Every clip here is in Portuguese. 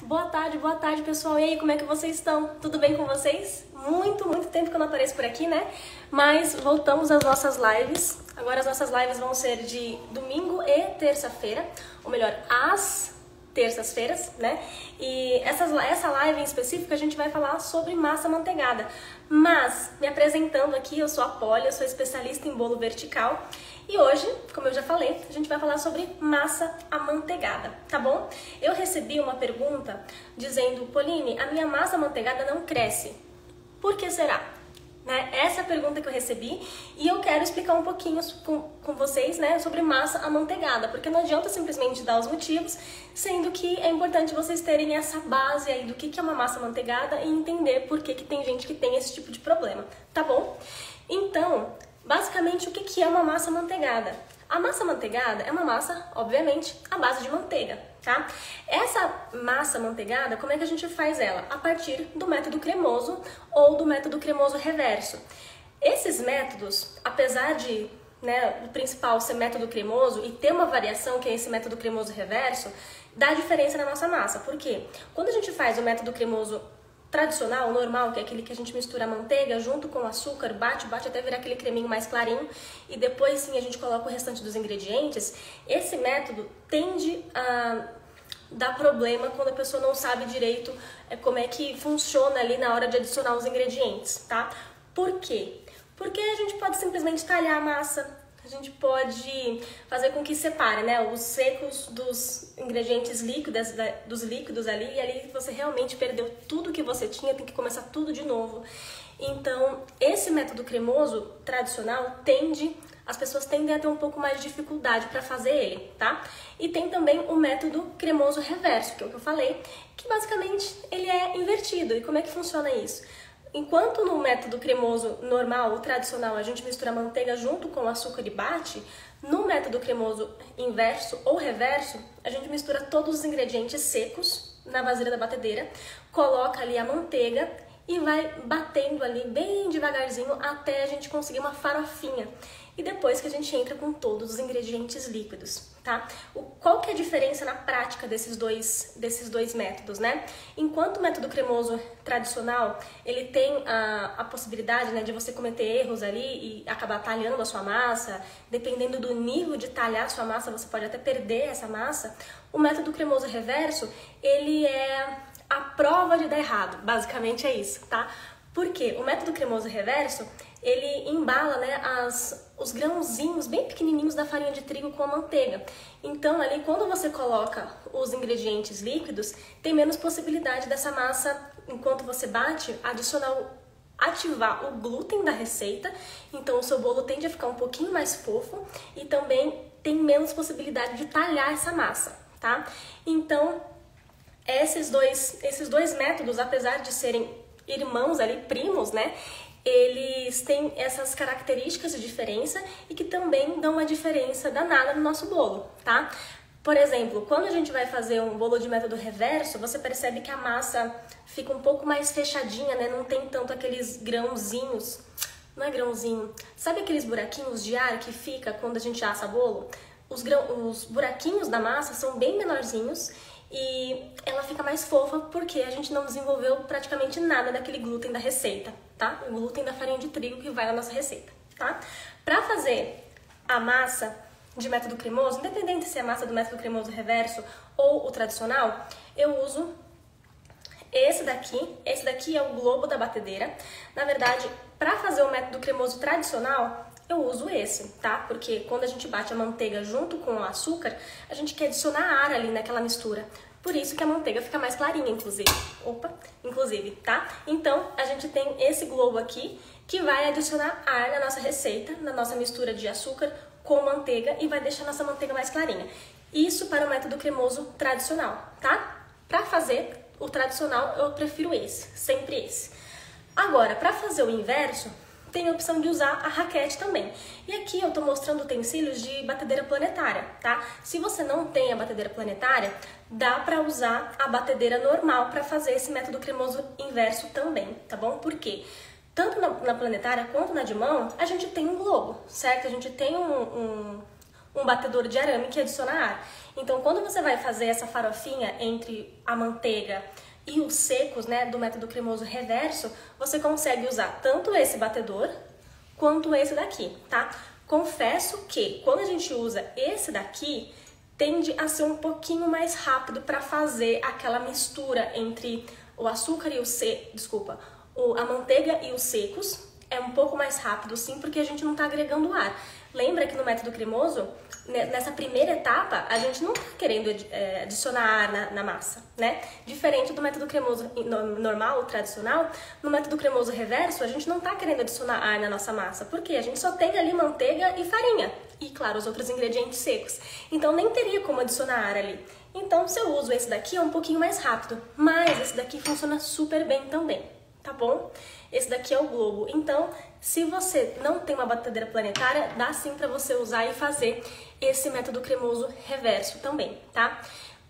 Boa tarde, pessoal. E aí, como é que vocês estão? Tudo bem com vocês? Muito tempo que eu não apareço por aqui, né? Mas voltamos às nossas lives. Agora as nossas lives vão ser de domingo e terça-feira, ou melhor, às terças-feiras, né? E essa live em específico a gente vai falar sobre massa amanteigada. Mas, me apresentando aqui, eu sou a Polly, eu sou especialista em bolo vertical. E hoje, como eu já falei, a gente vai falar sobre massa amanteigada, tá bom? Eu recebi uma pergunta dizendo, Pauline, a minha massa amanteigada não cresce. Por que será? Né? Essa é a pergunta que eu recebi e eu quero explicar um pouquinho com vocês, né, sobre massa amanteigada, porque não adianta simplesmente dar os motivos, sendo que é importante vocês terem essa base aí do que é uma massa amanteigada e entender por que tem gente que tem esse tipo de problema, tá bom? Então, basicamente, o que é uma massa amanteigada? A massa amanteigada é uma massa, obviamente, à base de manteiga, tá? Essa massa amanteigada, como é que a gente faz ela? A partir do método cremoso ou do método cremoso reverso. Esses métodos, apesar de, né, o principal ser método cremoso e ter uma variação que é esse método cremoso reverso, dá diferença na nossa massa. Por quê? Quando a gente faz o método cremoso tradicional, normal, que é aquele que a gente mistura a manteiga junto com o açúcar, bate até virar aquele creminho mais clarinho e depois sim a gente coloca o restante dos ingredientes, esse método tende a dar problema quando a pessoa não sabe direito como é que funciona ali na hora de adicionar os ingredientes, tá? Por quê? Porque a gente pode simplesmente talhar a massa, a gente pode fazer com que separe, né, os secos dos ingredientes líquidos, dos líquidos ali, e ali você realmente perdeu tudo que você tinha, tem que começar tudo de novo. Então, esse método cremoso tradicional as pessoas tendem a ter um pouco mais de dificuldade para fazer ele, tá? E tem também o método cremoso reverso, que é o que eu falei, que basicamente ele é invertido. E como é que funciona isso? Enquanto no método cremoso normal, ou tradicional, a gente mistura a manteiga junto com o açúcar e bate, no método cremoso inverso ou reverso, a gente mistura todos os ingredientes secos na vasilha da batedeira, coloca ali a manteiga e vai batendo ali bem devagarzinho até a gente conseguir uma farofinha. E depois que a gente entra com todos os ingredientes líquidos, tá? Qual que é a diferença na prática desses dois métodos, né? Enquanto o método cremoso tradicional, ele tem a possibilidade, né, de você cometer erros ali e acabar talhando a sua massa, dependendo do nível de talhar a sua massa, você pode até perder essa massa. O método cremoso reverso, ele é a prova de dar errado, basicamente é isso, tá? Porque o método cremoso reverso, ele embala, né, os grãozinhos bem pequenininhos da farinha de trigo com a manteiga. Então, ali, quando você coloca os ingredientes líquidos, tem menos possibilidade dessa massa, enquanto você bate, ativar o glúten da receita. Então, o seu bolo tende a ficar um pouquinho mais fofo e também tem menos possibilidade de talhar essa massa, tá? Então, esses dois métodos, apesar de serem irmãos ali, primos, né? Eles têm essas características de diferença e que também dão uma diferença danada no nosso bolo, tá? Por exemplo, quando a gente vai fazer um bolo de método reverso, você percebe que a massa fica um pouco mais fechadinha, né? Não tem tanto aqueles grãozinhos, não é grãozinho, sabe aqueles buraquinhos de ar que fica quando a gente assa bolo? Os buraquinhos da massa são bem menorzinhos e ela fica mais fofa porque a gente não desenvolveu praticamente nada daquele glúten da receita, tá? O glúten da farinha de trigo que vai na nossa receita, tá? Pra fazer a massa de método cremoso, independente se é a massa do método cremoso reverso ou o tradicional, eu uso esse daqui é o globo da batedeira. Na verdade, para fazer o método cremoso tradicional, eu uso esse, tá? Porque quando a gente bate a manteiga junto com o açúcar, a gente quer adicionar ar ali naquela mistura. Por isso que a manteiga fica mais clarinha, inclusive, tá? Então, a gente tem esse globo aqui que vai adicionar ar na nossa receita, na nossa mistura de açúcar com manteiga e vai deixar a nossa manteiga mais clarinha. Isso para o método cremoso tradicional, tá? Para fazer o tradicional, eu prefiro sempre esse. Agora, para fazer o inverso, tem a opção de usar a raquete também. E aqui eu tô mostrando utensílios de batedeira planetária, tá? Se você não tem a batedeira planetária, dá pra usar a batedeira normal pra fazer esse método cremoso inverso também, tá bom? Por quê? Tanto na planetária quanto na de mão, a gente tem um globo, certo? A gente tem um um batedor de arame que adiciona ar. Então, quando você vai fazer essa farofinha entre a manteiga e os secos, né, do método cremoso reverso, você consegue usar tanto esse batedor quanto esse daqui, tá? Confesso que quando a gente usa esse daqui, tende a ser um pouquinho mais rápido para fazer aquela mistura entre o açúcar e a manteiga e os secos. É um pouco mais rápido, sim, porque a gente não está agregando ar. Lembra que no método cremoso, nessa primeira etapa, a gente não está querendo adicionar ar na massa, né? Diferente do método cremoso normal, tradicional, no método cremoso reverso, a gente não está querendo adicionar ar na nossa massa. Por quê? A gente só tem ali manteiga e farinha. E, claro, os outros ingredientes secos. Então, nem teria como adicionar ar ali. Então, se eu uso esse daqui, é um pouquinho mais rápido. Mas esse daqui funciona super bem também, tá bom? Esse daqui é o globo. Então, se você não tem uma batedeira planetária, dá sim para você usar e fazer esse método cremoso reverso também, tá?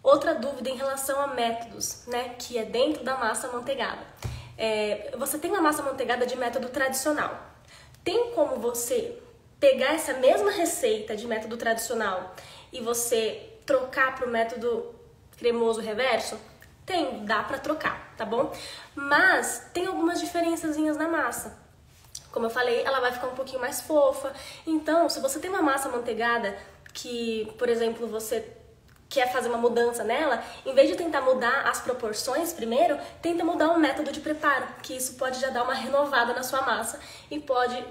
Outra dúvida em relação a métodos, né, que é dentro da massa amanteigada. Você tem uma massa amanteigada de método tradicional. Tem como você pegar essa mesma receita de método tradicional e você trocar para o método cremoso reverso? Tem, dá pra trocar, tá bom? Mas tem algumas diferençazinhas na massa. Como eu falei, ela vai ficar um pouquinho mais fofa. Então, se você tem uma massa amanteigada que, por exemplo, você quer fazer uma mudança nela, em vez de tentar mudar as proporções primeiro, tenta mudar o método de preparo, que isso pode já dar uma renovada na sua massa e pode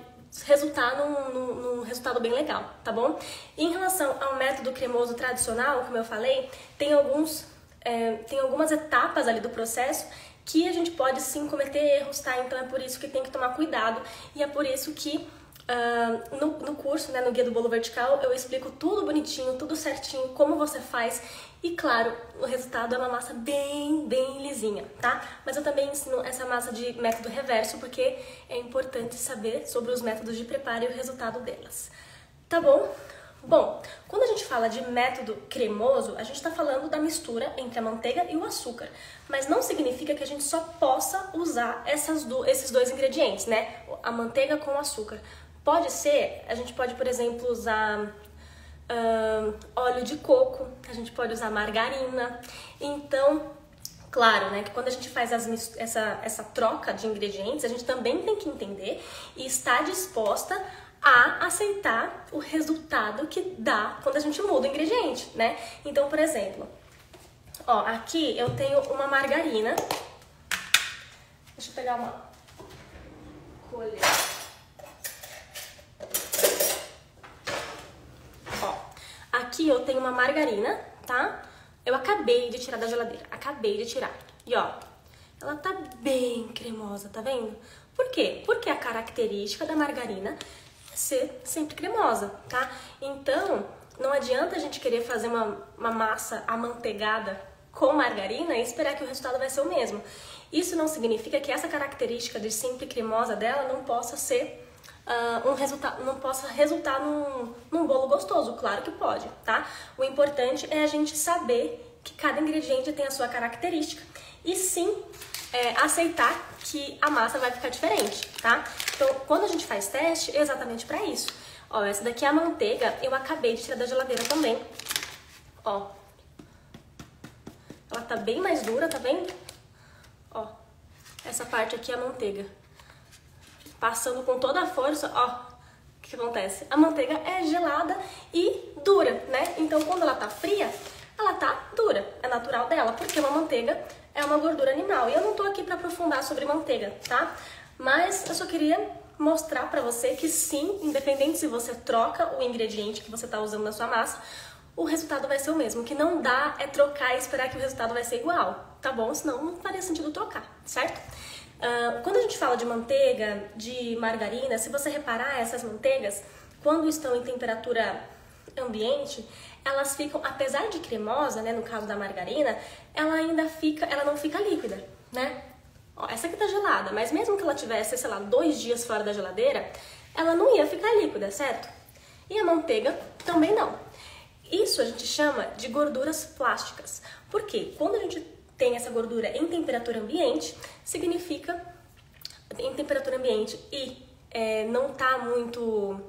resultar num resultado bem legal, tá bom? Em relação ao método cremoso tradicional, como eu falei, tem algumas etapas ali do processo que a gente pode sim cometer erros, tá? Então é por isso que tem que tomar cuidado e é por isso que no curso, né, no Guia do Bolo Vertical, eu explico tudo bonitinho, tudo certinho, como você faz e, claro, o resultado é uma massa bem lisinha, tá? Mas eu também ensino essa massa de método reverso porque é importante saber sobre os métodos de preparo e o resultado delas, tá bom? Bom, quando a gente fala de método cremoso, a gente está falando da mistura entre a manteiga e o açúcar, mas não significa que a gente só possa usar esses dois ingredientes, né? A manteiga com o açúcar. Pode ser, a gente pode, por exemplo, usar óleo de coco, a gente pode usar margarina. Então, claro, né, que quando a gente faz essa troca de ingredientes, a gente também tem que entender e estar disposta a aceitar o resultado que dá quando a gente muda o ingrediente, né? Então, por exemplo, ó, aqui eu tenho uma margarina. Deixa eu pegar uma colher. Ó, aqui eu tenho uma margarina, tá? Eu acabei de tirar da geladeira, acabei de tirar. E ó, ela tá bem cremosa, tá vendo? Por quê? Porque a característica da margarina ser sempre cremosa, tá? Então, não adianta a gente querer fazer uma massa amanteigada com margarina e esperar que o resultado vai ser o mesmo. Isso não significa que essa característica de sempre cremosa dela não possa ser não possa resultar num bolo gostoso. Claro que pode, tá? O importante é a gente saber que cada ingrediente tem a sua característica e sim aceitar que a massa vai ficar diferente, tá? Então, quando a gente faz teste, é exatamente pra isso. Ó, essa daqui é a manteiga, eu acabei de tirar da geladeira também. Ó, ela tá bem mais dura, tá vendo? Ó, essa parte aqui é a manteiga. Passando com toda a força, ó, o que acontece? A manteiga é gelada e dura, né? Então, quando ela tá fria, ela tá dura, é natural dela, porque uma manteiga é uma gordura animal. E eu não tô aqui pra aprofundar sobre manteiga, tá? Mas eu só queria mostrar pra você que sim, independente se você troca o ingrediente que você tá usando na sua massa, o resultado vai ser o mesmo. O que não dá é trocar e esperar que o resultado vai ser igual, tá bom? Senão não faria sentido trocar, certo? Quando a gente fala de manteiga, de margarina, se você reparar, essas manteigas, quando estão em temperatura ambiente, elas ficam, apesar de cremosa, né, no caso da margarina, ela não fica líquida, né? Ó, essa aqui tá gelada, mas mesmo que ela tivesse, sei lá, 2 dias fora da geladeira, ela não ia ficar líquida, certo? E a manteiga também não. Isso a gente chama de gorduras plásticas. Por quê? Quando a gente tem essa gordura em temperatura ambiente, significa em temperatura ambiente e não tá muito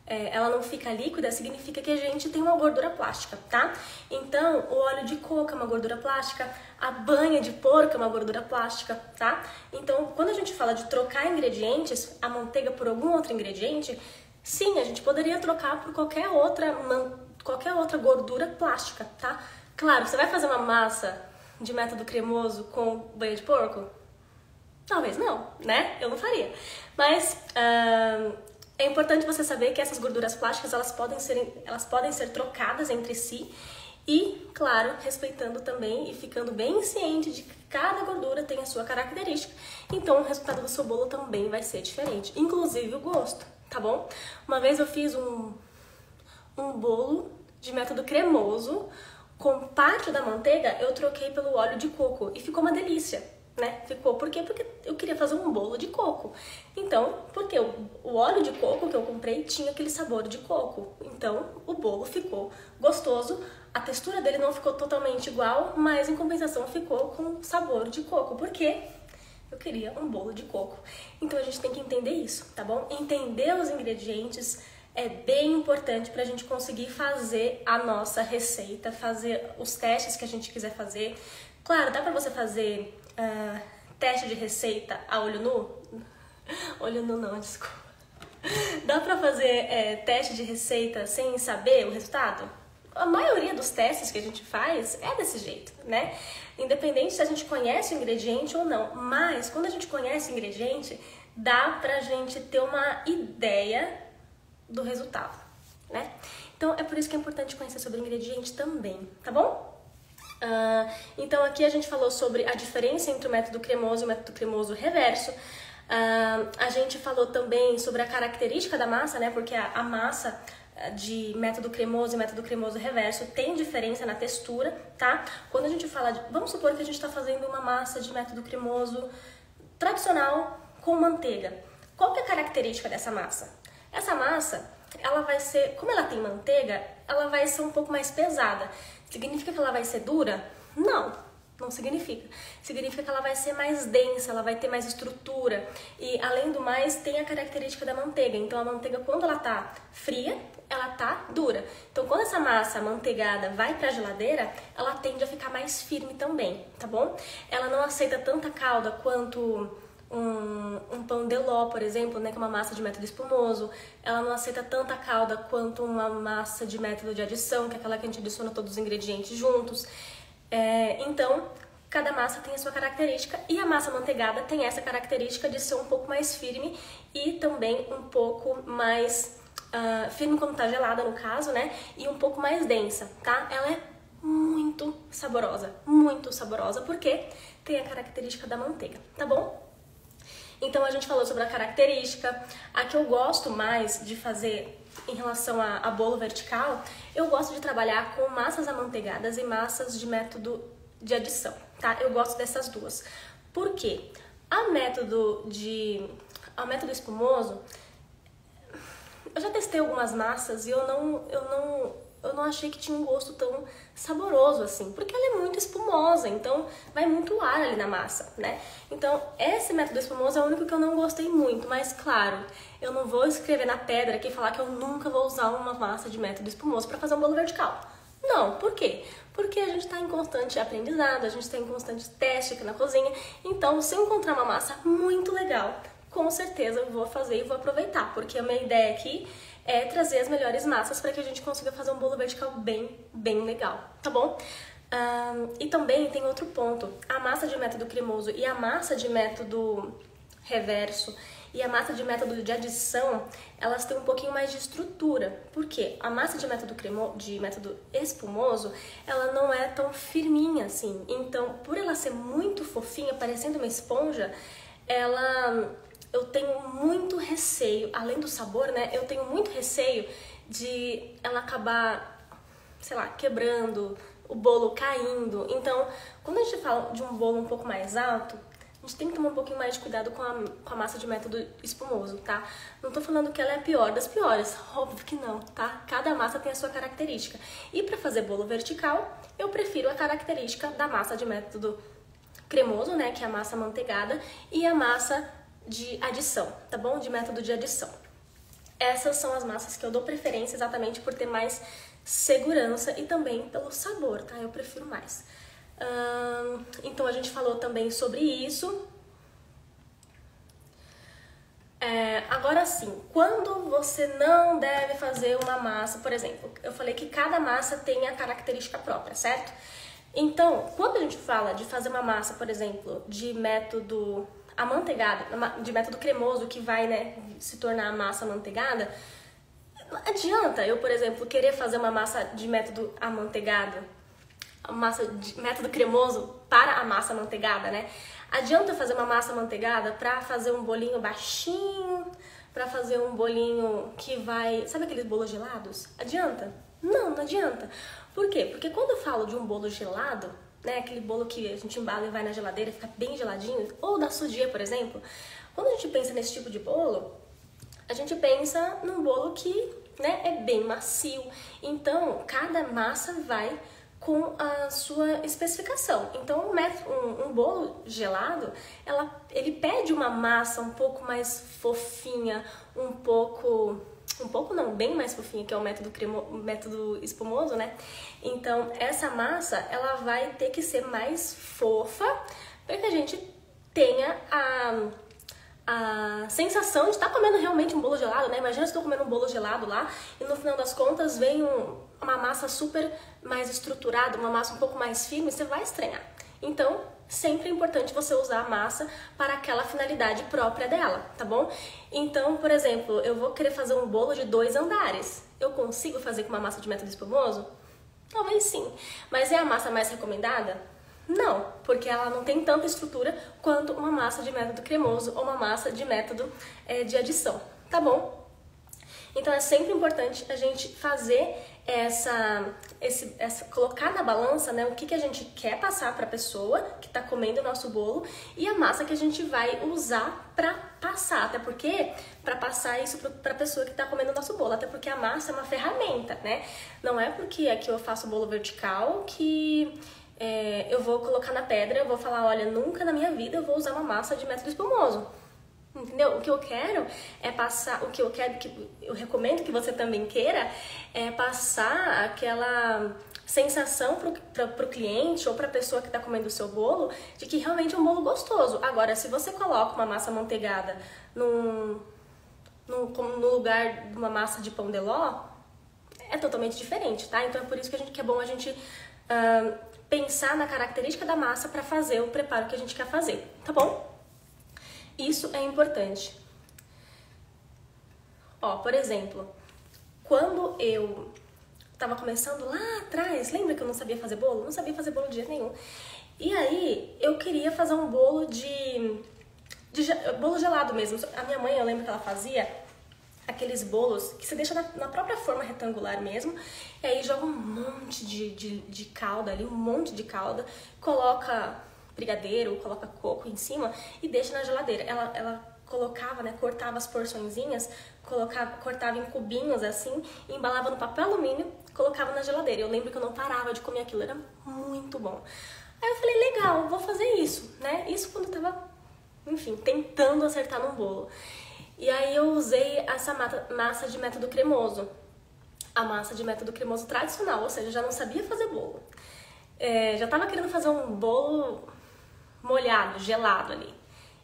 ela não fica líquida, significa que a gente tem uma gordura plástica, tá? Então, o óleo de coco é uma gordura plástica, a banha de porco é uma gordura plástica, tá? Então, quando a gente fala de trocar ingredientes, a manteiga por algum outro ingrediente, sim, a gente poderia trocar por qualquer outra gordura plástica, tá? Claro, você vai fazer uma massa de método cremoso com banha de porco? Talvez não, né? Eu não faria. Mas é importante você saber que essas gorduras plásticas elas podem ser trocadas entre si e, claro, respeitando também e ficando bem ciente de que cada gordura tem a sua característica. Então, o resultado do seu bolo também vai ser diferente, inclusive o gosto, tá bom? Uma vez eu fiz um bolo de método cremoso, com parte da manteiga eu troquei pelo óleo de coco e ficou uma delícia, né? Ficou, por quê? Porque eu queria fazer um bolo de coco. Então, porque o óleo de coco que eu comprei tinha aquele sabor de coco. Então, o bolo ficou gostoso, a textura dele não ficou totalmente igual, mas em compensação ficou com sabor de coco, porque eu queria um bolo de coco. Então, a gente tem que entender isso, tá bom? Entender os ingredientes é bem importante para a gente conseguir fazer a nossa receita, fazer os testes que a gente quiser fazer. Claro, dá para você fazer teste de receita a olho nu? Olho nu não, desculpa. Dá pra fazer teste de receita sem saber o resultado? A maioria dos testes que a gente faz é desse jeito, né? Independente se a gente conhece o ingrediente ou não. Mas quando a gente conhece o ingrediente, dá pra gente ter uma ideia do resultado, né? Então é por isso que é importante conhecer sobre o ingrediente também, tá bom? Então aqui a gente falou sobre a diferença entre o método cremoso e o método cremoso reverso. A gente falou também sobre a característica da massa, né? Porque a massa de método cremoso e método cremoso reverso tem diferença na textura, tá? Quando a gente fala de... Vamos supor que a gente está fazendo uma massa de método cremoso tradicional com manteiga. Qual que é a característica dessa massa? Essa massa, ela vai ser... Como ela tem manteiga, ela vai ser um pouco mais pesada. Significa que ela vai ser dura? Não significa. Significa que ela vai ser mais densa, ela vai ter mais estrutura. E, além do mais, tem a característica da manteiga. Então, a manteiga, quando ela tá fria, ela tá dura. Então, quando essa massa amanteigada vai pra geladeira, ela tende a ficar mais firme também, tá bom? Ela não aceita tanta calda quanto um pão de ló, por exemplo, né, que é uma massa de método espumoso. Ela não aceita tanta calda quanto uma massa de método de adição, que é aquela que a gente adiciona todos os ingredientes juntos. Então, cada massa tem a sua característica e a massa manteigada tem essa característica de ser um pouco mais firme e também um pouco mais firme quando tá gelada, no caso, né, e um pouco mais densa, tá? Ela é muito saborosa, porque tem a característica da manteiga, tá bom? Então, a gente falou sobre a característica. A que eu gosto mais de fazer em relação a bolo vertical, eu gosto de trabalhar com massas amanteigadas e massas de método de adição, tá? Eu gosto dessas duas. Por quê? Ao método espumoso, eu já testei algumas massas e eu não achei que tinha um gosto tão saboroso assim, porque ela é muito espumosa, então vai muito ar ali na massa, né? Então, esse método espumoso é o único que eu não gostei muito, mas claro, eu não vou escrever na pedra aqui e falar que eu nunca vou usar uma massa de método espumoso para fazer um bolo vertical. Não, por quê? Porque a gente está em constante aprendizado, a gente está em constante teste aqui na cozinha, então se eu encontrar uma massa muito legal, com certeza eu vou fazer e vou aproveitar, porque a minha ideia aqui é trazer as melhores massas para que a gente consiga fazer um bolo vertical bem legal, tá bom? E também tem outro ponto, a massa de método cremoso e a massa de método reverso e a massa de método de adição, elas têm um pouquinho mais de estrutura. Por quê? A massa de método espumoso, ela não é tão firminha assim. Então, por ela ser muito fofinha, parecendo uma esponja, eu tenho muito receio, além do sabor, né? Eu tenho muito receio de ela acabar, sei lá, quebrando, o bolo caindo. Então, quando a gente fala de um bolo um pouco mais alto, a gente tem que tomar um pouquinho mais de cuidado com a massa de método espumoso, tá? Não tô falando que ela é a pior das piores, óbvio que não, tá? Cada massa tem a sua característica. E para fazer bolo vertical, eu prefiro a característica da massa de método cremoso, né? Que é a massa amanteigada, e a massa de adição, tá bom? De método de adição. essas são as massas que eu dou preferência exatamente por ter mais segurança e também pelo sabor, tá? Eu prefiro mais. Então a gente falou também sobre isso. Agora sim, quando você não deve fazer uma massa, por exemplo, eu falei que cada massa tem a característica própria, certo? Então, quando a gente fala de fazer uma massa, por exemplo, de método amanteigado, de método cremoso, que vai, né, se tornar a massa amanteigada, não adianta eu, por exemplo, querer fazer uma massa de método amanteigado, massa de método cremoso para a massa amanteigada, né? Adianta fazer uma massa amanteigada para fazer um bolinho baixinho, para fazer um bolinho que vai... Sabe aqueles bolos gelados? Adianta? Não, não adianta. Por quê? Porque quando eu falo de um bolo gelado, né, aquele bolo que a gente embala e vai na geladeira e fica bem geladinho, ou da sujia, por exemplo, quando a gente pensa nesse tipo de bolo, a gente pensa num bolo que, né, é bem macio. Então, cada massa vai com a sua especificação. Então, um bolo gelado, ele pede uma massa um pouco mais fofinha, bem mais fofinha, que é o método espumoso, né? Então, essa massa, ela vai ter que ser mais fofa para que a gente tenha a sensação de estar comendo realmente um bolo gelado, né? Imagina se eu estou comendo um bolo gelado lá e no final das contas vem uma massa super mais estruturada, uma massa um pouco mais firme, você vai estranhar. Então, sempre é importante você usar a massa para aquela finalidade própria dela, tá bom? Então, por exemplo, eu vou querer fazer um bolo de 2 andares. Eu consigo fazer com uma massa de método espumoso? Talvez sim. Mas é a massa mais recomendada? Não, porque ela não tem tanta estrutura quanto uma massa de método cremoso ou uma massa de método de adição, tá bom? Então é sempre importante a gente fazer colocar na balança, né, o que a gente quer passar para a pessoa que está comendo o nosso bolo e a massa que a gente vai usar para passar, até porque para passar isso para a pessoa que está comendo o nosso bolo, até porque a massa é uma ferramenta, né? Não é porque aqui eu faço bolo vertical que eu vou colocar na pedra, eu vou falar, olha, nunca na minha vida eu vou usar uma massa de método espumoso. Entendeu? O que eu quero é passar, o que eu quero, que eu recomendo que você também queira, é passar aquela sensação pro cliente ou pra pessoa que tá comendo o seu bolo de que realmente é um bolo gostoso. Agora, se você coloca uma massa amanteigada no lugar de uma massa de pão de ló, é totalmente diferente, tá? Então é por isso que é bom a gente pensar na característica da massa para fazer o preparo que a gente quer fazer, tá bom? Isso é importante. Ó, por exemplo, quando eu tava começando lá atrás, lembra que eu não sabia fazer bolo? Não sabia fazer bolo de jeito nenhum. E aí, eu queria fazer um bolo bolo gelado mesmo. A minha mãe, eu lembro que ela fazia aqueles bolos que você deixa na própria forma retangular mesmo, e aí joga um monte de calda ali, um monte de calda, coloca brigadeiro, coloca coco em cima e deixa na geladeira. Ela colocava, né, cortava as porçõezinhas, cortava em cubinhos assim, embalava no papel alumínio, colocava na geladeira. Eu lembro que eu não parava de comer aquilo, era muito bom. Aí eu falei, legal, vou fazer isso, né? Isso quando eu tava, enfim, tentando acertar num bolo. E aí eu usei essa massa de método cremoso, a massa de método cremoso tradicional, ou seja, eu já não sabia fazer bolo. Já tava querendo fazer um bolo molhado, gelado ali.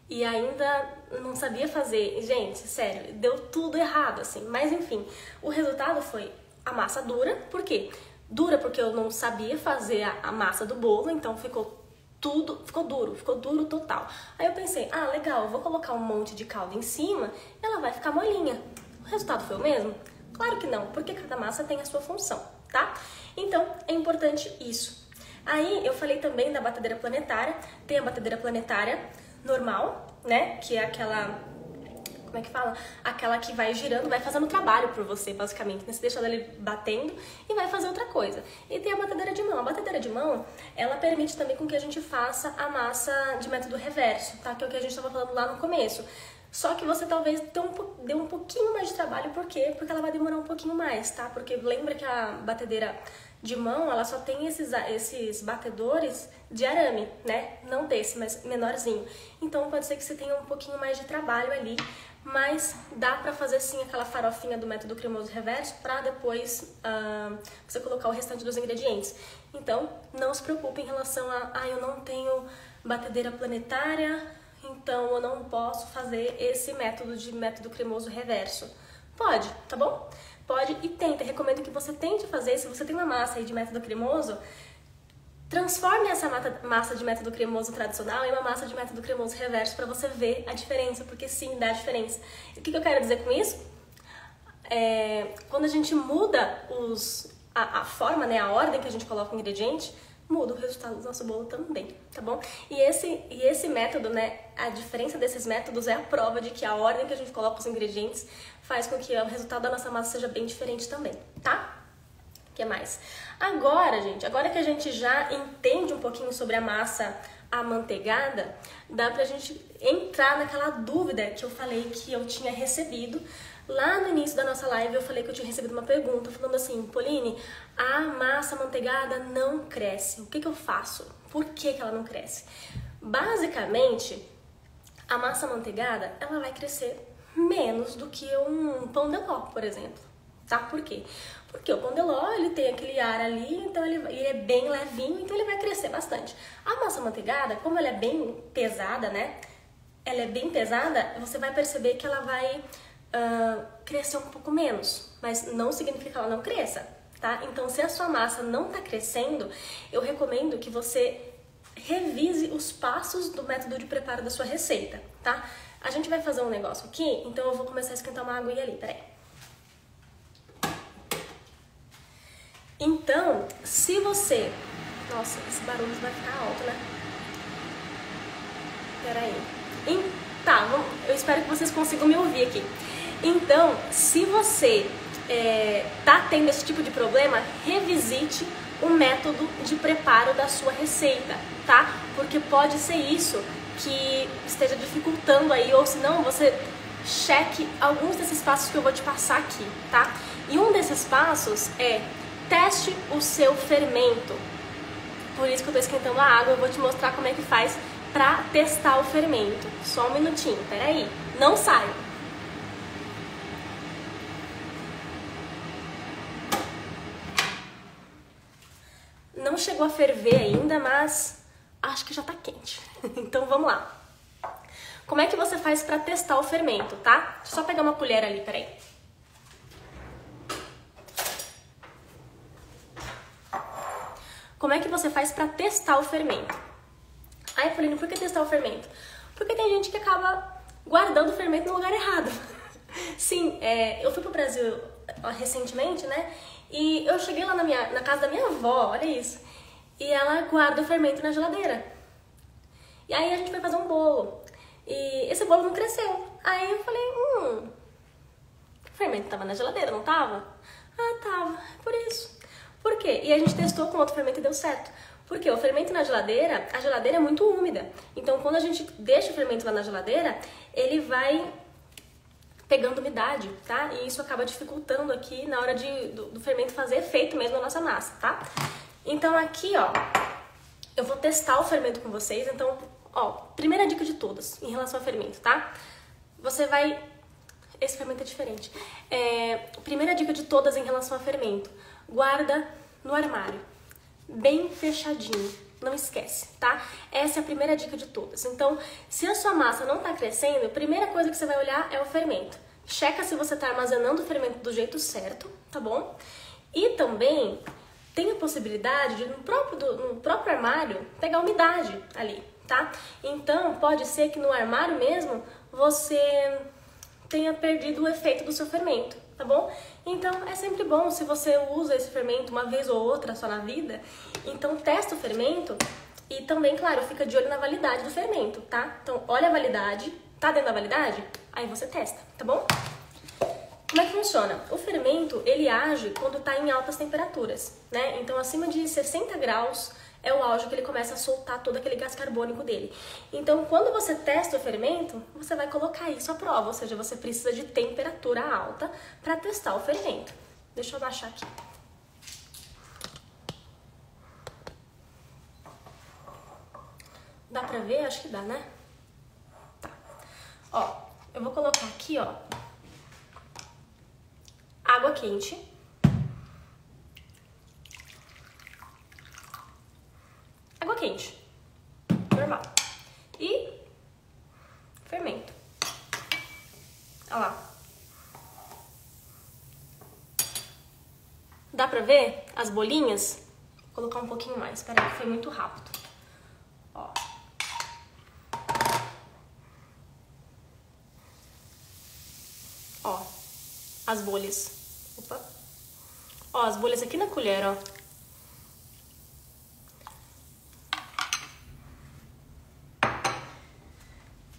E ainda não sabia fazer. Gente, sério, deu tudo errado, assim. Mas enfim, o resultado foi a massa dura. Por quê? Dura porque eu não sabia fazer a massa do bolo, então ficou duro total. Aí eu pensei, legal, eu vou colocar um monte de calda em cima, ela vai ficar molinha. O resultado foi o mesmo? Claro que não, porque cada massa tem a sua função, tá? Então, é importante isso. Aí eu falei também da batedeira planetária. Tem a batedeira planetária normal, né? Que é aquela... Como é que fala? Aquela que vai girando, vai fazendo trabalho por você, basicamente. Né? Você deixa ela ali batendo e vai fazer outra coisa. E tem a batedeira de mão. A batedeira de mão, ela permite também com que a gente faça a massa de método reverso, tá? Que é o que a gente estava falando lá no começo. Só que você talvez dê um pouquinho mais de trabalho, por quê? Porque ela vai demorar um pouquinho mais, tá? Porque lembra que a batedeira de mão, ela só tem esses batedores de arame, né? Não desse, mas menorzinho. Então pode ser que você tenha um pouquinho mais de trabalho ali, mas dá pra fazer sim aquela farofinha do método cremoso reverso pra depois você colocar o restante dos ingredientes. Então não se preocupe em relação a eu não tenho batedeira planetária, então eu não posso fazer esse método cremoso reverso. Pode, tá bom? Pode e tenta. Recomendo que você tente fazer. Se você tem uma massa aí de método cremoso, transforme essa massa de método cremoso tradicional em uma massa de método cremoso reverso para você ver a diferença, porque sim, dá diferença. E o que eu quero dizer com isso? Quando a gente muda a forma, né, a ordem que a gente coloca o ingrediente, muda o resultado do nosso bolo também, tá bom? E esse método, né, a diferença desses métodos é a prova de que a ordem que a gente coloca os ingredientes faz com que o resultado da nossa massa seja bem diferente também, tá? O que mais? Agora, gente, agora que a gente já entende um pouquinho sobre a massa amanteigada, dá pra gente entrar naquela dúvida que eu falei que eu tinha recebido. Lá no início da nossa live eu falei que eu tinha recebido uma pergunta falando assim: Pauline, a massa amanteigada não cresce, o que eu faço? Por que ela não cresce? Basicamente, a massa amanteigada, ela vai crescer menos do que um pão de ló, por exemplo, tá? Por quê? Porque o pão de ló, ele tem aquele ar ali, então ele é bem levinho, então ele vai crescer bastante. A massa amanteigada, como ela é bem pesada, né? Ela é bem pesada, você vai perceber que ela vai crescer um pouco menos, mas não significa que ela não cresça, tá? Então, se a sua massa não tá crescendo, eu recomendo que você revise os passos do método de preparo da sua receita, tá? A gente vai fazer um negócio aqui, então eu vou começar a esquentar uma aguinha ali, peraí. Então, se você... Nossa, esse barulho vai ficar alto, né? Peraí. Tá, eu espero que vocês consigam me ouvir aqui. Então, se você tá tendo esse tipo de problema, revisite o método de preparo da sua receita, tá? Porque pode ser isso que esteja dificultando aí, ou se não, você cheque alguns desses passos que eu vou te passar aqui, tá? E um desses passos é teste o seu fermento. Por isso que eu tô esquentando a água, eu vou te mostrar como é que faz pra testar o fermento. Só um minutinho, peraí, não saia. Não chegou a ferver ainda, mas acho que já tá quente. Então vamos lá. Como é que você faz pra testar o fermento, tá? Deixa eu só pegar uma colher ali, peraí. Como é que você faz pra testar o fermento? Ai, Pauline, por que testar o fermento? Porque tem gente que acaba guardando o fermento no lugar errado. Sim, eu fui pro Brasil recentemente, né? E eu cheguei lá na casa da minha avó, olha isso. E ela guarda o fermento na geladeira. E aí a gente foi fazer um bolo. E esse bolo não cresceu. Aí eu falei, o fermento tava na geladeira, não tava? Ah, tava. Por isso. Por quê? E a gente testou com outro fermento e deu certo. Porque o fermento na geladeira, a geladeira é muito úmida. Então, quando a gente deixa o fermento lá na geladeira, ele vai pegando umidade, tá? E isso acaba dificultando aqui na hora do fermento fazer efeito mesmo na nossa massa, tá? Então, aqui, ó, eu vou testar o fermento com vocês. Então, ó, primeira dica de todas em relação ao fermento, tá? Você vai... Esse fermento é diferente. Primeira dica de todas em relação ao fermento. Guarda no armário, bem fechadinho, não esquece, tá? Essa é a primeira dica de todas. Então, se a sua massa não tá crescendo, a primeira coisa que você vai olhar é o fermento. Checa se você tá armazenando o fermento do jeito certo, tá bom? E também tem a possibilidade de, no próprio armário, pegar umidade ali, tá? Então, pode ser que no armário mesmo, você tenha perdido o efeito do seu fermento, tá bom? Então, é sempre bom se você usa esse fermento uma vez ou outra só na vida. Então, testa o fermento e também, claro, fica de olho na validade do fermento, tá? Então, olha a validade, tá dentro da validade? Aí você testa, tá bom? Como é que funciona? O fermento, ele age quando tá em altas temperaturas, né? Então, acima de 60 graus é o auge que ele começa a soltar todo aquele gás carbônico dele. Então, quando você testa o fermento, você vai colocar isso à prova, ou seja, você precisa de temperatura alta para testar o fermento. Deixa eu abaixar aqui. Dá pra ver? Acho que dá, né? Tá. Ó, eu vou colocar aqui, ó, água quente. Água quente. Normal. E fermento. Olha lá. Dá pra ver as bolinhas? Vou colocar um pouquinho mais. Espera aí, que foi muito rápido. Ó. Ó. As bolhas. Opa. Ó, as bolhas aqui na colher, ó.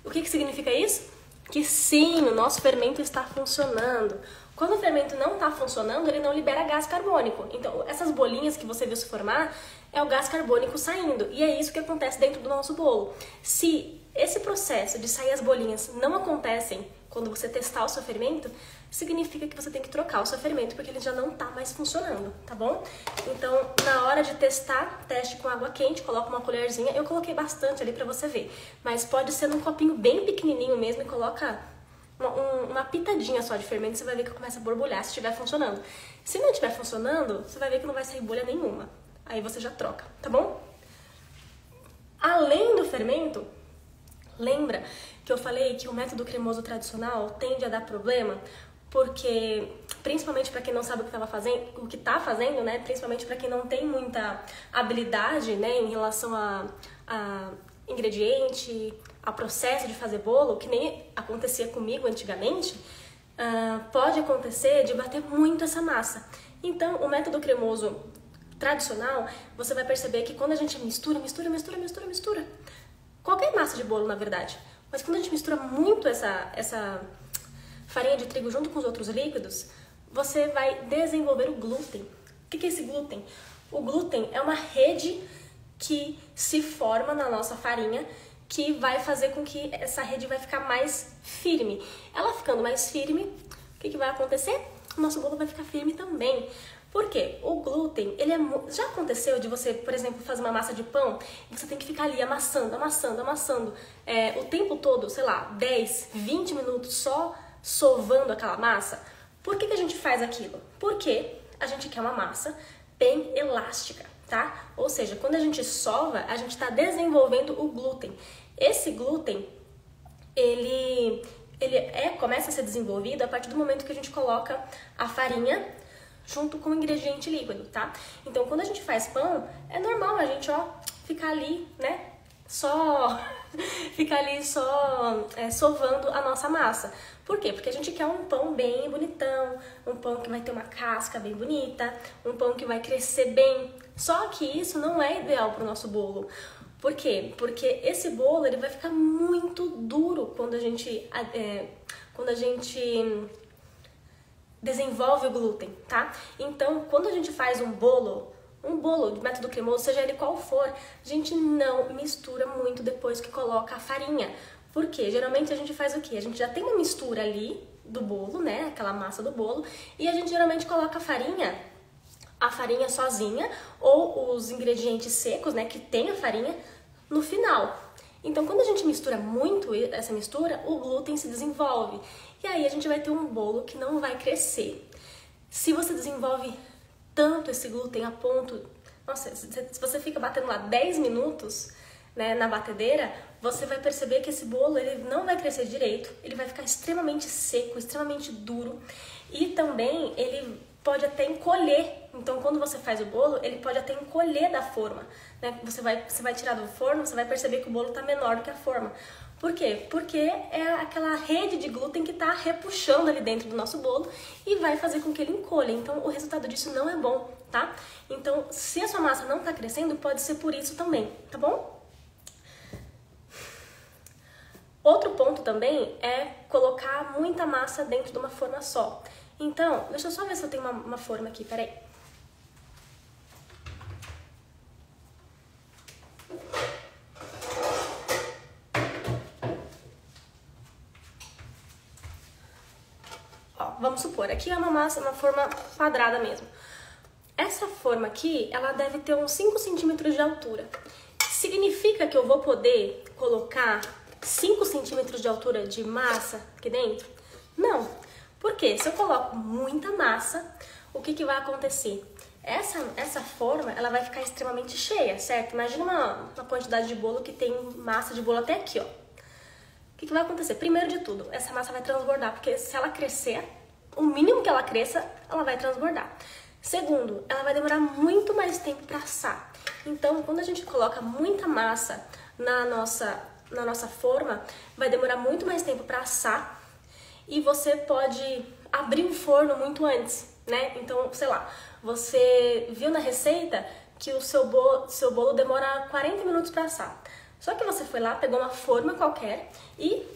O que significa isso? Que sim, o nosso fermento está funcionando. Quando o fermento não está funcionando, ele não libera gás carbônico. Então, essas bolinhas que você viu se formar é o gás carbônico saindo. E é isso que acontece dentro do nosso bolo. Se esse processo de sair as bolinhas não acontecem quando você testar o seu fermento, significa que você tem que trocar o seu fermento, porque ele já não está mais funcionando, tá bom? Então, na hora de testar, teste com água quente, coloca uma colherzinha. Eu coloquei bastante ali pra você ver, mas pode ser num copinho bem pequenininho mesmo e coloca uma pitadinha só de fermento, você vai ver que começa a borbulhar se estiver funcionando. Se não estiver funcionando, você vai ver que não vai sair bolha nenhuma. Aí você já troca, tá bom? Além do fermento, lembra que eu falei que o método cremoso tradicional tende a dar problema? Porque, principalmente para quem não sabe o que tá fazendo, né? Principalmente para quem não tem muita habilidade, né, em relação a ingrediente, a processo de fazer bolo, que nem acontecia comigo antigamente, pode acontecer de bater muito essa massa. Então, o método cremoso tradicional, você vai perceber que quando a gente mistura, qualquer massa de bolo, na verdade, mas quando a gente mistura muito essa farinha de trigo junto com os outros líquidos, você vai desenvolver o glúten. O que é esse glúten? O glúten é uma rede que se forma na nossa farinha, que vai fazer com que essa rede vai ficar mais firme. Ela ficando mais firme, o que vai acontecer? O nosso bolo vai ficar firme também. Por quê? O glúten, já aconteceu de você, por exemplo, fazer uma massa de pão e você tem que ficar ali amassando o tempo todo, sei lá, 10, 20 minutos só sovando aquela massa? Por que a gente faz aquilo? Porque a gente quer uma massa bem elástica, tá? Ou seja, quando a gente sova, a gente está desenvolvendo o glúten. Esse glúten, ele começa a ser desenvolvido a partir do momento que a gente coloca a farinha junto com o ingrediente líquido, tá? Então, quando a gente faz pão, é normal a gente, ó, ficar ali, né? Sovando a nossa massa. Por quê? Porque a gente quer um pão bem bonitão, um pão que vai ter uma casca bem bonita, um pão que vai crescer bem. Só que isso não é ideal para o nosso bolo. Por quê? Porque esse bolo ele vai ficar muito duro quando a gente desenvolve o glúten, tá? Então, quando a gente faz um bolo de método cremoso, seja ele qual for, a gente não mistura muito depois que coloca a farinha. Por quê? Geralmente a gente faz o quê? A gente já tem uma mistura ali do bolo, né? Aquela massa do bolo, e a gente geralmente coloca a farinha sozinha ou os ingredientes secos, né, que tem a farinha, no final. Então, quando a gente mistura muito essa mistura, o glúten se desenvolve. E aí a gente vai ter um bolo que não vai crescer. Se você desenvolve tanto esse glúten a ponto... Nossa, se você fica batendo lá 10 minutos, né, na batedeira, você vai perceber que esse bolo ele não vai crescer direito, ele vai ficar extremamente seco, extremamente duro e também ele pode até encolher. Então, quando você faz o bolo, ele pode até encolher da forma, né? Você vai tirar do forno, você vai perceber que o bolo está menor do que a forma. Por quê? Porque é aquela rede de glúten que está repuxando ali dentro do nosso bolo e vai fazer com que ele encolha. Então, o resultado disso não é bom, tá? Então, se a sua massa não está crescendo, pode ser por isso também, tá bom? Outro ponto também é colocar muita massa dentro de uma forma só. Então, deixa eu só ver se eu tenho uma forma aqui, peraí. Ó, vamos supor, aqui é uma forma quadrada mesmo. Essa forma aqui, ela deve ter uns 5 centímetros de altura. Se significa que eu vou poder colocar 5 centímetros de altura de massa aqui dentro? Não. Por quê? Se eu coloco muita massa, o que vai acontecer? Essa forma, ela vai ficar extremamente cheia, certo? Imagina uma quantidade de bolo que tem massa de bolo até aqui, ó. O que vai acontecer? Primeiro de tudo, essa massa vai transbordar, porque se ela crescer, o mínimo que ela cresça, ela vai transbordar. Segundo, ela vai demorar muito mais tempo para assar. Então, quando a gente coloca muita massa na nossa forma, vai demorar muito mais tempo para assar e você pode abrir o forno muito antes, né? Então, sei lá, você viu na receita que o seu bolo demora 40 minutos para assar. Só que você foi lá, pegou uma forma qualquer e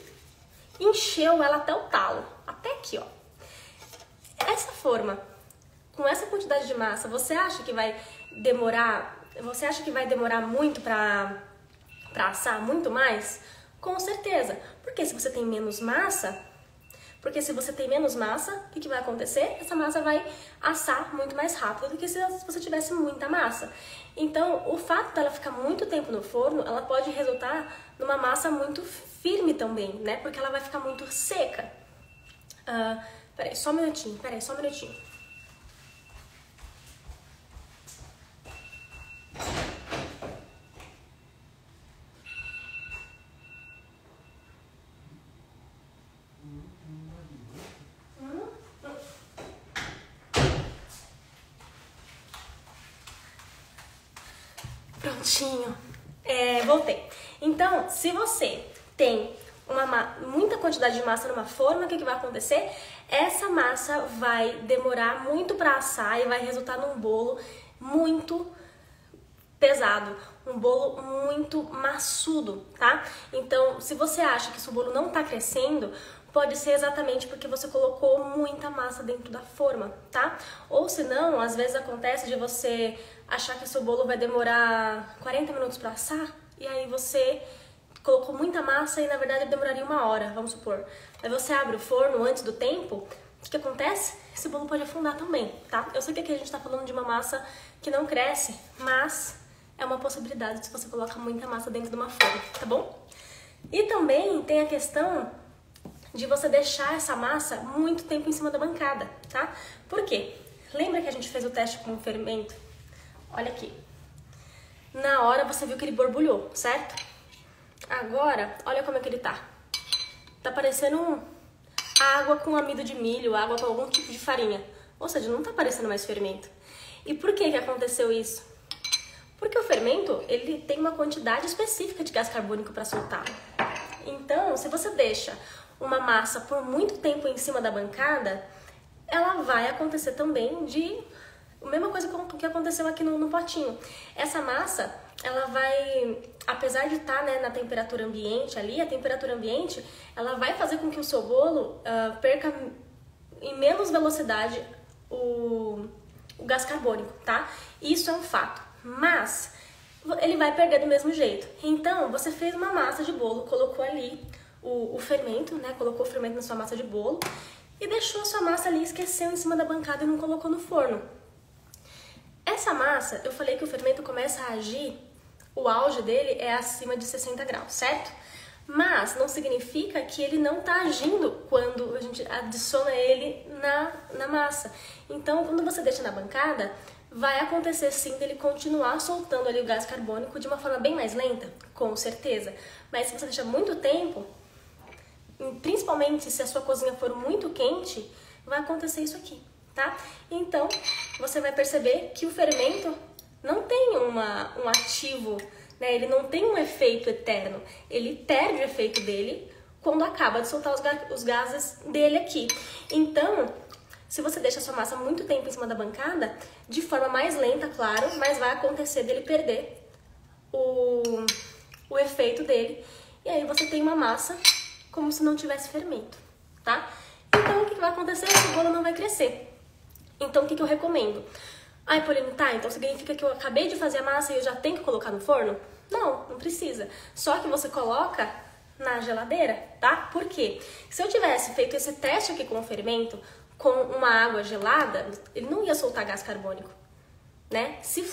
encheu ela até o talo, até aqui, ó. Essa forma, com essa quantidade de massa, você acha que vai demorar muito para assar, muito mais? Com certeza. Porque se você tem menos massa, o que vai acontecer? Essa massa vai assar muito mais rápido do que se você tivesse muita massa. Então, o fato dela ficar muito tempo no forno, ela pode resultar numa massa muito firme também, né? Porque ela vai ficar muito seca. Peraí, só um minutinho. Prontinho. Voltei. Então, se você tem muita quantidade de massa numa forma, o que vai acontecer? Essa massa vai demorar muito para assar e vai resultar num bolo muito pesado, um bolo muito maçudo, tá? Então, se você acha que seu bolo não tá crescendo, pode ser exatamente porque você colocou muita massa dentro da forma, tá? Ou se não, às vezes acontece de você achar que seu bolo vai demorar 40 minutos para assar e aí você colocou muita massa e na verdade ele demoraria 1 hora, vamos supor. Aí você abre o forno antes do tempo, o que acontece? Esse bolo pode afundar também, tá? Eu sei que aqui a gente tá falando de uma massa que não cresce, mas é uma possibilidade se você coloca muita massa dentro de uma forma, tá bom? E também tem a questão de você deixar essa massa muito tempo em cima da bancada, tá? Por quê? Lembra que a gente fez o teste com o fermento? Olha aqui. Na hora você viu que ele borbulhou, certo? Agora, olha como é que ele tá. Tá parecendo água com amido de milho, água com algum tipo de farinha. Ou seja, não tá parecendo mais fermento. E por que aconteceu isso? Porque o fermento, ele tem uma quantidade específica de gás carbônico para soltar. Então, se você deixa uma massa por muito tempo em cima da bancada, ela vai acontecer também a mesma coisa que aconteceu aqui no potinho. Essa massa, ela vai, apesar de estar, né, na temperatura ambiente ali, a temperatura ambiente, ela vai fazer com que o seu bolo perca em menos velocidade o gás carbônico, tá? Isso é um fato, mas ele vai perder do mesmo jeito. Então, você fez uma massa de bolo, colocou ali o fermento, né? Colocou o fermento na sua massa de bolo e deixou a sua massa ali, esqueceu em cima da bancada e não colocou no forno. Essa massa, eu falei que o fermento começa a agir, o auge dele é acima de 60 graus, certo? Mas não significa que ele não está agindo quando a gente adiciona ele na massa. Então, quando você deixa na bancada, vai acontecer sim dele continuar soltando ali o gás carbônico de uma forma bem mais lenta, com certeza. Mas se você deixa muito tempo, principalmente se a sua cozinha for muito quente, vai acontecer isso aqui, tá? Então, você vai perceber que o fermento não tem um ativo, né? Ele não tem um efeito eterno. Ele perde o efeito dele quando acaba de soltar os gases dele aqui. Então, se você deixa a sua massa muito tempo em cima da bancada, de forma mais lenta, claro, mas vai acontecer dele perder o efeito dele. E aí você tem uma massa como se não tivesse fermento, tá? Então, o que vai acontecer? O bolo não vai crescer. Então, o que eu recomendo? Ai, Pauline, tá, então significa que eu acabei de fazer a massa e eu já tenho que colocar no forno? Não, não precisa. Só que você coloca na geladeira, tá? Por quê? Se eu tivesse feito esse teste aqui com o fermento, com uma água gelada, ele não ia soltar gás carbônico. né? Se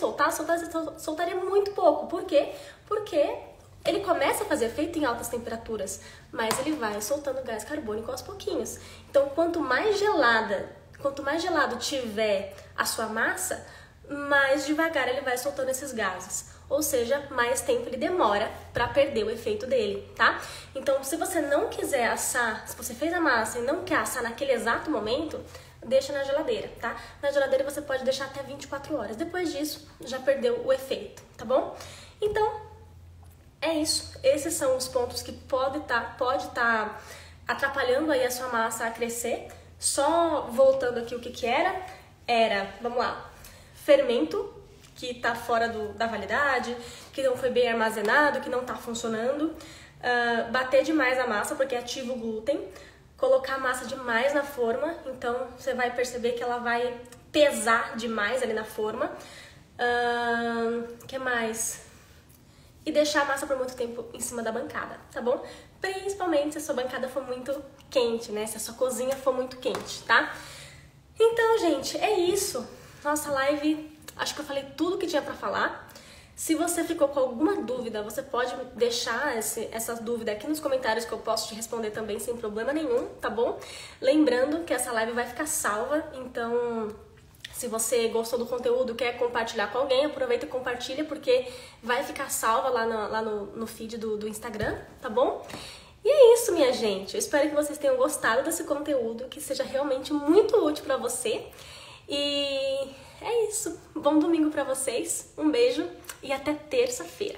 soltaria muito pouco. Por quê? Porque ele começa a fazer efeito em altas temperaturas, mas ele vai soltando gás carbônico aos pouquinhos. Então, quanto mais gelado tiver a sua massa, mais devagar ele vai soltando esses gases. Ou seja, mais tempo ele demora para perder o efeito dele, tá? Então, se você não quiser assar, se você fez a massa e não quer assar naquele exato momento, deixa na geladeira, tá? Na geladeira você pode deixar até 24 horas. Depois disso, já perdeu o efeito, tá bom? Então, é isso. Esses são os pontos que pode tá atrapalhando aí a sua massa a crescer. Só voltando aqui o que era, vamos lá, fermento, que tá fora da validade, que não foi bem armazenado, que não tá funcionando, bater demais a massa porque ativa o glúten, colocar a massa demais na forma, então você vai perceber que ela vai pesar demais ali na forma. Que mais? E deixar a massa por muito tempo em cima da bancada, tá bom? Principalmente se a sua bancada for muito quente, né? Se a sua cozinha for muito quente, tá? Então, gente, é isso. Nossa live, acho que eu falei tudo que tinha pra falar. Se você ficou com alguma dúvida, você pode deixar essa dúvida aqui nos comentários que eu posso te responder também sem problema nenhum, tá bom? Lembrando que essa live vai ficar salva, então se você gostou do conteúdo, quer compartilhar com alguém, aproveita e compartilha porque vai ficar salva lá no feed do Instagram, tá bom? E é isso, minha gente. Eu espero que vocês tenham gostado desse conteúdo, que seja realmente muito útil pra você. E é isso. Bom domingo pra vocês. Um beijo e até terça-feira.